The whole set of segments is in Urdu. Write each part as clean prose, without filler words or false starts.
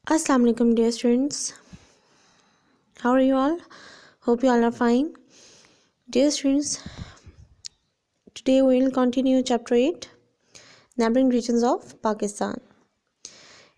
Assalamu alaikum dear students. How are you all? Hope you all are fine. Dear students, today we will continue chapter 8 Neighboring regions of Pakistan.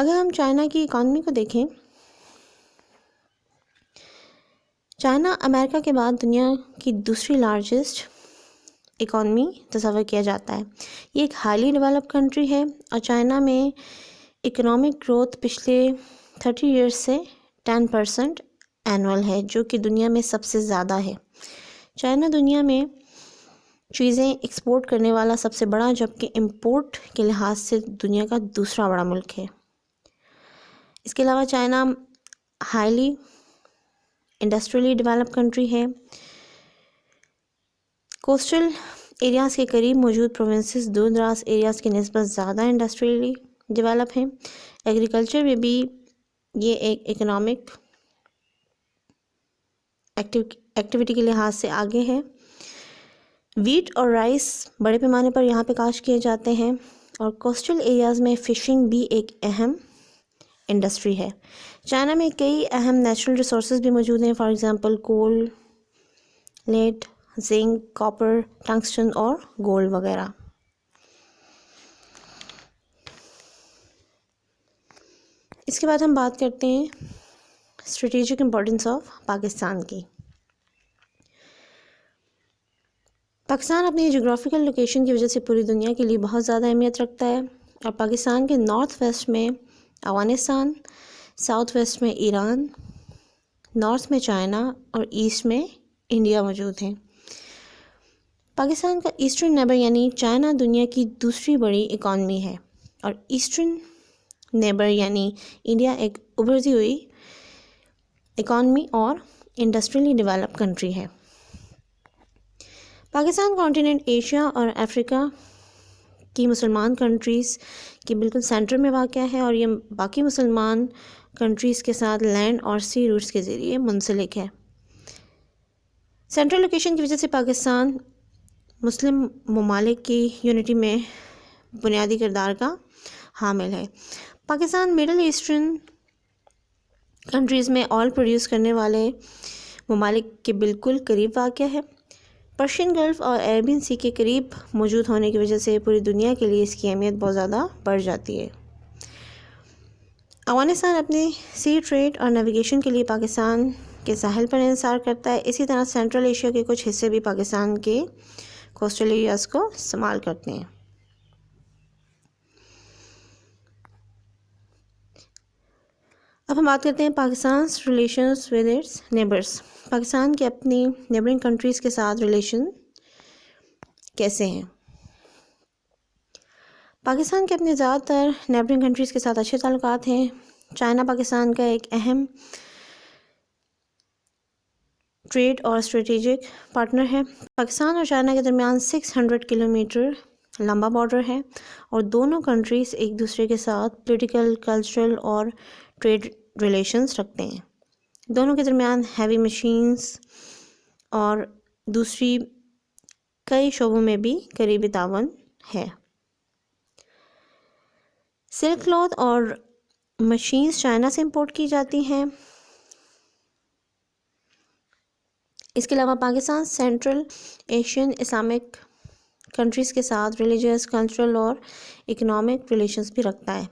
اگر ہم چائنا کی اکانومی کو دیکھیں، چائنا امریکہ کے بعد دنیا کی دوسری لارجسٹ اکانومی تصور کیا جاتا ہے۔ یہ ایک ہائیلی ڈیولپ کنٹری ہے اور چائنا میں اکنامک گروتھ پچھلے 30 ایئرس سے 10% اینول ہے، جو کہ دنیا میں سب سے زیادہ ہے۔ چائنا دنیا میں چیزیں ایکسپورٹ کرنے والا سب سے بڑا، جبکہ امپورٹ کے لحاظ سے دنیا کا دوسرا بڑا ملک ہے۔ اس کے علاوہ چائنا ہائیلی انڈسٹریلی ڈیولپ کنٹری ہے۔ کوسٹل ایریاز کے قریب موجود پروونسز دور دراز ایریاز کی نسبت زیادہ انڈسٹریلی ڈیولپ ہیں۔ ایگریکلچر میں بھی یہ ایک اکنامک ایکٹیویٹی کے لحاظ سے آگے ہے۔ ویٹ اور رائس بڑے پیمانے پر یہاں پہ کاشت کیے جاتے ہیں، اور کوسٹل ایریاز میں فشنگ بھی ایک اہم انڈسٹری ہے۔ چائنا میں کئی اہم نیچرل ریسورسز بھی موجود ہیں، for example coal, lead, zinc, copper, tungsten اور گولڈ وغیرہ۔ اس کے بعد ہم بات کرتے ہیں اسٹریٹجک امپورٹنس آف پاکستان کی۔ پاکستان اپنی جغرافیکل لوکیشن کی وجہ سے پوری دنیا کے لیے بہت زیادہ اہمیت رکھتا ہے، اور پاکستان کے نارتھ ویسٹ میں افغانستان، ساؤتھ ویسٹ میں ایران، نارتھ میں چائنا اور ایسٹ میں انڈیا موجود ہیں۔ پاکستان کا ایسٹرن نیبر یعنی چائنا دنیا کی دوسری بڑی اکانومی ہے، اور ایسٹرن نیبر یعنی انڈیا ایک ابھرتی ہوئی اکانومی اور انڈسٹریلی ڈیولپ کنٹری ہے۔ پاکستان کانٹیننٹ ایشیا اور افریقہ کی مسلمان کنٹریز کے بالکل سینٹر میں واقع ہے، اور یہ باقی مسلمان کنٹریز کے ساتھ لینڈ اور سی روٹس کے ذریعے منسلک ہے۔ سینٹرل لوکیشن کی وجہ سے پاکستان مسلم ممالک کی یونٹی میں بنیادی کردار کا حامل ہے۔ پاکستان مڈل ایسٹرن کنٹریز میں آئل پروڈیوس کرنے والے ممالک کے بالکل قریب واقع ہے۔ پرشین گلف اور عربین سی کے قریب موجود ہونے کی وجہ سے پوری دنیا کے لیے اس کی اہمیت بہت زیادہ بڑھ جاتی ہے۔ افغانستان اپنے سی ٹریڈ اور نیویگیشن کے لیے پاکستان کے ساحل پر انحصار کرتا ہے۔ اسی طرح سینٹرل ایشیا کے کچھ حصے بھی پاکستان کے کوسٹل ایریاز کو استعمال کرتے ہیں۔ اب ہم بات کرتے ہیں Pakistan's relations with its neighbours. Pakistan کے اپنی نیبرنگ کنٹریز کے ساتھ ریلیشن کیسے ہیں؟ پاکستان کے اپنے زیادہ تر نیبرنگ کنٹریز کے ساتھ اچھے تعلقات ہیں۔ چائنا پاکستان کا ایک اہم ٹریڈ اور اسٹریٹجک پارٹنر ہے۔ پاکستان اور چائنا کے درمیان 600 کلومیٹر لمبا بارڈر ہے، اور دونوں کنٹریز ایک دوسرے کے ساتھ پولیٹیکل، کلچرل اور ٹریڈ ریلیشنز رکھتے ہیں۔ دونوں کے درمیان ہیوی مشینز اور دوسری کئی شعبوں میں بھی قریبی تعاون ہے۔ سلک کلوتھ اور مشینز چائنا سے امپورٹ کی جاتی ہیں۔ اس کے علاوہ Pakistan central Asian Islamic countries کے ساتھ ریلیجیس، کلچرل اور اکنامک ریلیشنز بھی رکھتا ہے۔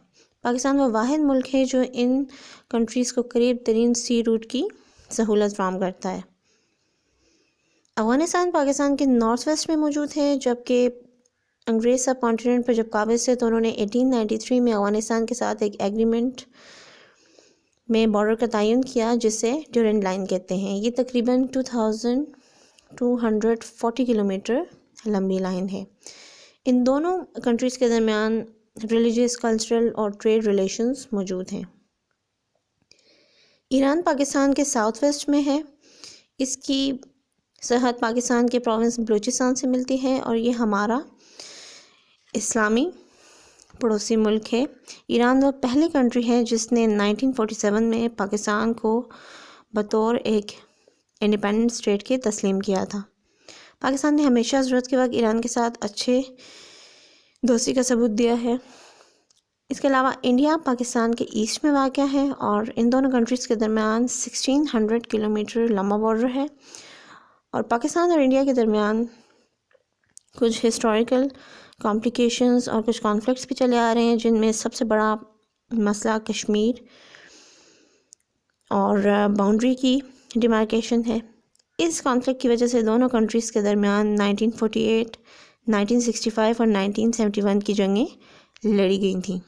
پاکستان وہ واحد ملک ہے جو ان کنٹریز کو قریب ترین سی روٹ کی سہولت فراہم کرتا ہے۔ افغانستان پاکستان کے نارتھ ویسٹ میں موجود ہے، جبکہ انگریز سب کانٹیننٹ پر جب قابض تھے تو انہوں نے 1893 میں افغانستان کے ساتھ ایک ایگریمنٹ میں بارڈر کا تعین کیا، جسے ڈیورنڈ لائن کہتے ہیں۔ یہ تقریباً 2240 کلومیٹر لمبی لائن ہے۔ ان دونوں کنٹریز کے درمیان ریلیجیس، کلچرل اور ٹریڈ ریلیشنز موجود ہیں۔ ایران پاکستان کے ساؤتھ ویسٹ میں ہے۔ اس کی سرحد پاکستان کے پروونس بلوچستان سے ملتی ہے، اور یہ ہمارا اسلامی پڑوسی ملک ہے۔ ایران وہ پہلی کنٹری ہے جس نے 1947 میں پاکستان کو بطور ایک انڈیپینڈنٹ اسٹیٹ کے تسلیم کیا تھا۔ پاکستان نے ہمیشہ ضرورت کے وقت ایران کے ساتھ اچھے دوستی کا ثبوت دیا ہے۔ اس کے علاوہ انڈیا پاکستان کے ایسٹ میں واقع ہے، اور ان دونوں کنٹریز کے درمیان 1600 کلومیٹر لمبا بارڈر ہے، اور پاکستان اور انڈیا کے درمیان کچھ ہسٹوریکل کمپلیکیشنز اور کچھ کانفلکٹس بھی چلے آ رہے ہیں، جن میں سب سے بڑا مسئلہ کشمیر اور باؤنڈری کی ڈیمارکیشن ہے۔ اس کانفلکٹ کی وجہ سے دونوں کنٹریز کے درمیان 1948، 1965 اور 1971 کی جنگیں لڑی گئی تھیں۔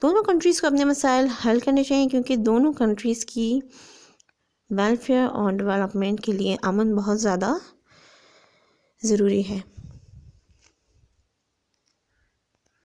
دونوں کنٹریز کو اپنے مسائل حل کرنے چاہیے کیونکہ دونوں کنٹریز کی ویلفیئر اور ڈیولپمنٹ کے لیے امن بہت زیادہ ضروری ہے۔